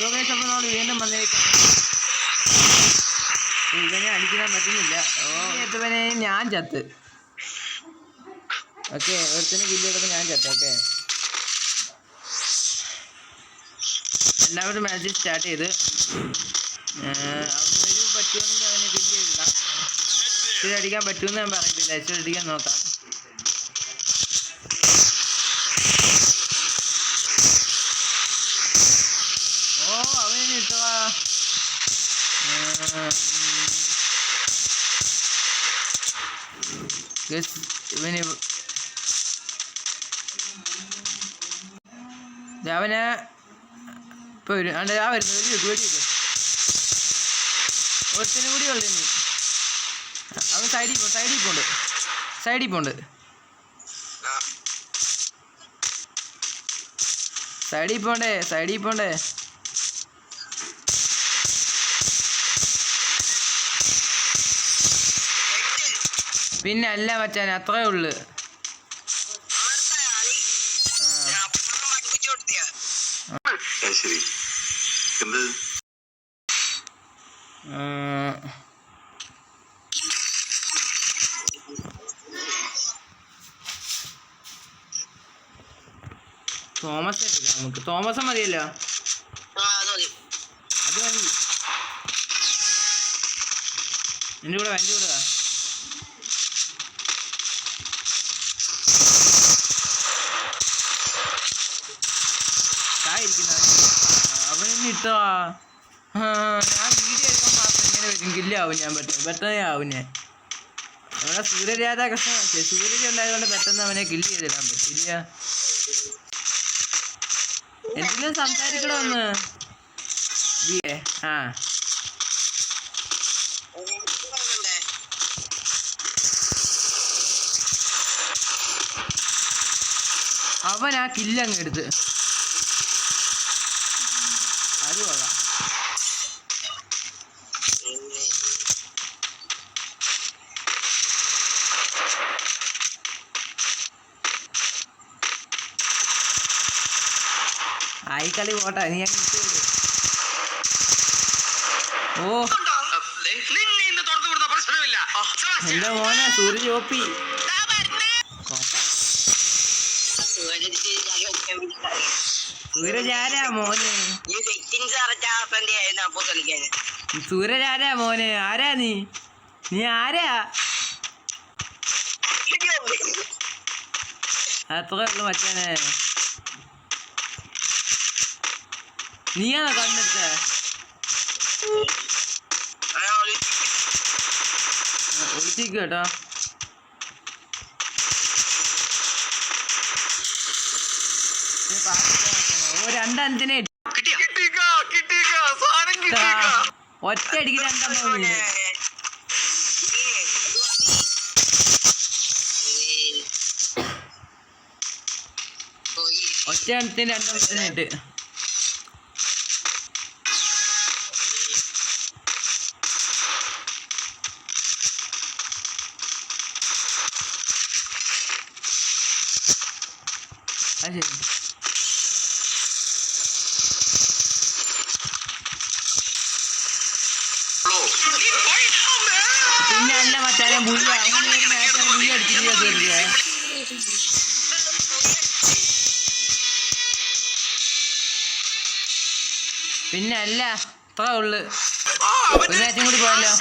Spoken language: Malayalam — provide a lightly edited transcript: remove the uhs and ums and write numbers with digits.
അപ്പോൾ നമ്മൾ വീണ്ടും വന്നേക്കാണ്. ഇവനെ അടിക്കാൻ പറ്റുന്നില്ല. എത്തവനെ ഞാൻ ചത്ത്. ഓക്കെ, ഒരുത്തന്നെ കില്ല് ചെയ്തപ്പോൾ ഞാൻ ചത്ത്. ഓക്കെ, രണ്ടാമത് മാച്ച് സ്റ്റാർട്ട് ചെയ്ത് അവന് പറ്റുമെങ്കിൽ അവനെ കില്ല് ചെയ്തിടാം. ഇച്ചിരി അടിക്കാൻ പറ്റുമെന്ന് ഞാൻ പറഞ്ഞിട്ടില്ല. ഇച്ചിരി അടിക്കാൻ നോക്കാം. അവന് ഇട്ടവാ. ഇവന് അവന് ഇപ്പൊ വരും. ആ വരുന്നു. വെടിവെക്ക്. ഒരുത്തിനും കൂടി ഉള്ളു. അവൻ സൈഡിൽ പോണ്ട്. സൈഡിൽ പോണ്ടേ. പിന്നെ അല്ല മച്ചാൻ, അത്രേ ഉള്ളു. തോമസ് എടുക്കാം നമുക്ക്. തോമസ് മതിയല്ലോ. അത് മതി. എൻ്റെ കൂടെ വണ്ടി കൊടുക്ക. അവന് ഇട്ടോ. ഞാൻ വീഡിയോ എടുക്കാൻ മാത്രം ഇങ്ങനെ വരും. കില്ലാവും ഞാൻ പെട്ടെന്ന് ആവും. ഞാൻ അവിടെ സൂര്യരാധാകൃഷ്ണൻ സൂര്യജി ഉണ്ടായതുകൊണ്ട് പെട്ടെന്ന് അവനെ കില്ല് ചെയ്തിടാൻ പറ്റില്ല. എന്തെങ്കിലും സംസാരിക്കണമെന്ന്. അവൻ ആ കില്ലങ്ങ് എടുത്ത്. അത് കൊള്ളാം. ആയി കളി പോട്ടെ. നീ ഓ എന്റെ മോനെ സൂരജ് ഓപ്പി. സൂരജ് ആരാ മോനെ? സൂരജ് ആരാ മോനെ? ആരാ നീ ആരാ? അത്രേ ഉള്ളു മച്ചാനെ. നീയാണോ കണ്ടെടുത്ത? ഒളിച്ചിക്ക് കേട്ടോ. രണ്ടഞ്ചിനെ ഒറ്റയടിക്ക് രണ്ടെണ്ണം. ഒറ്റ എണ്ണത്തിന് രണ്ടെണ്ണത്തിനിട്ട്. അത് ശരി. പിന്നെ അല്ല മച്ചാനെ ബുള്ളി അങ്ങനെ ഒരു മാച്ചാണ് ബുള്ളി അടിച്ചിട്ട്. പിന്നെ അല്ല അത്രേ ഉള്ളു. ഒരു മാച്ചും കൂടി പോയല്ലോ.